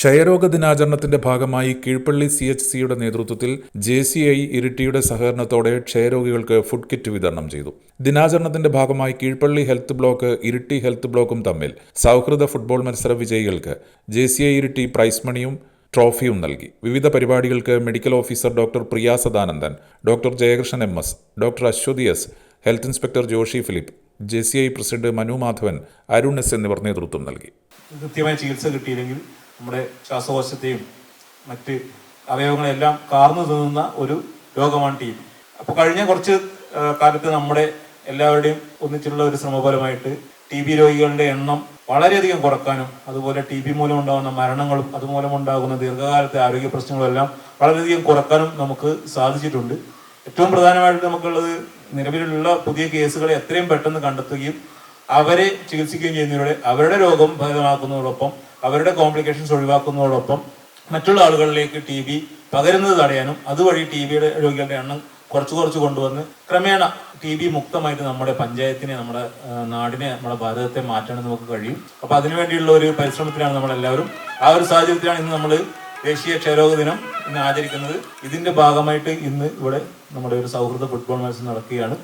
ക്ഷയരോഗ ദിനാചരണത്തിന്റെ ഭാഗമായി കീഴ്പള്ളി CHCയുടെ നേതൃത്വത്തിൽ JCI ഇരിട്ടിയുടെ സഹകരണത്തോടെ ക്ഷയരോഗികൾക്ക് ഫുഡ് കിറ്റ് വിതരണം ചെയ്തു. ദിനാചരണത്തിന്റെ ഭാഗമായി Keezhpally health block Iritty health ബ്ലോക്കും തമ്മിൽ സൗഹൃദ ഫുട്ബോൾ മത്സര വിജയികൾക്ക് JCI ഇരിട്ടി പ്രൈസ് മണിയും ട്രോഫിയും നൽകി. വിവിധ പരിപാടികൾക്ക് medical officer doctor Priya Sadanandan, doctor Jayakrishnan MS, doctor Aswathy S, health inspector Joshy Philip, JCI president Manu Madhavan, Arun S എന്നിവർ നേതൃത്വം നൽകി. കൃത്യമായ ചികിത്സ കിട്ടിയില്ലെങ്കിൽ നമ്മുടെ ശ്വാസകോശത്തെയും മറ്റ് അവയവങ്ങളെല്ലാം കാർന്നു തിന്നുന്ന ഒരു രോഗമാണ് TB. അപ്പോൾ കഴിഞ്ഞ കുറച്ച് കാലത്ത് നമ്മുടെ എല്ലാവരുടെയും ഒന്നിച്ചുള്ള ഒരു ശ്രമഫലമായിട്ട് TB രോഗികളുടെ എണ്ണം വളരെയധികം കുറക്കാനും അതുപോലെ TB മൂലം ഉണ്ടാകുന്ന മരണങ്ങളും അതുമൂലം ഉണ്ടാകുന്ന ദീർഘകാലത്തെ ആരോഗ്യ പ്രശ്നങ്ങളും എല്ലാം വളരെയധികം കുറക്കാനും നമുക്ക് സാധിച്ചിട്ടുണ്ട്. ഏറ്റവും പ്രധാനമായിട്ട് നമുക്കുള്ളത് നിലവിലുള്ള പുതിയ കേസുകളെ എത്രയും പെട്ടെന്ന് കണ്ടെത്തുകയും അവരെ ചികിത്സിക്കുകയും ചെയ്യുന്നതിലൂടെ അവരുടെ രോഗം ഭേദമാക്കുന്നതോടൊപ്പം അവരുടെ കോംപ്ലിക്കേഷൻസ് ഒഴിവാക്കുന്നതോടൊപ്പം മറ്റുള്ള ആളുകളിലേക്ക് TB പകരുന്നത് തടയാനും അതുവഴി TBയുടെ രോഗികളുടെ എണ്ണം കുറച്ച് കൊണ്ടുവന്ന് ക്രമേണ TB മുക്തമായിട്ട് നമ്മുടെ പഞ്ചായത്തിനെ, നമ്മുടെ നാടിനെ, നമ്മുടെ ഭാരതത്തെ മാറ്റാൻ നമുക്ക് കഴിയും. അപ്പോൾ അതിനുവേണ്ടിയുള്ള ഒരു പരിശ്രമത്തിലാണ് നമ്മളെല്ലാവരും. ആ ഒരു സാഹചര്യത്തിലാണ് ഇന്ന് നമ്മൾ ദേശീയ ക്ഷയരോഗ ദിനം ഇന്ന് ആചരിക്കുന്നത്. ഇതിന്റെ ഭാഗമായിട്ട് ഇന്ന് ഇവിടെ നമ്മുടെ ഒരു സൗഹൃദ ഫുട്ബോൾ മത്സരം നടക്കുകയാണ്.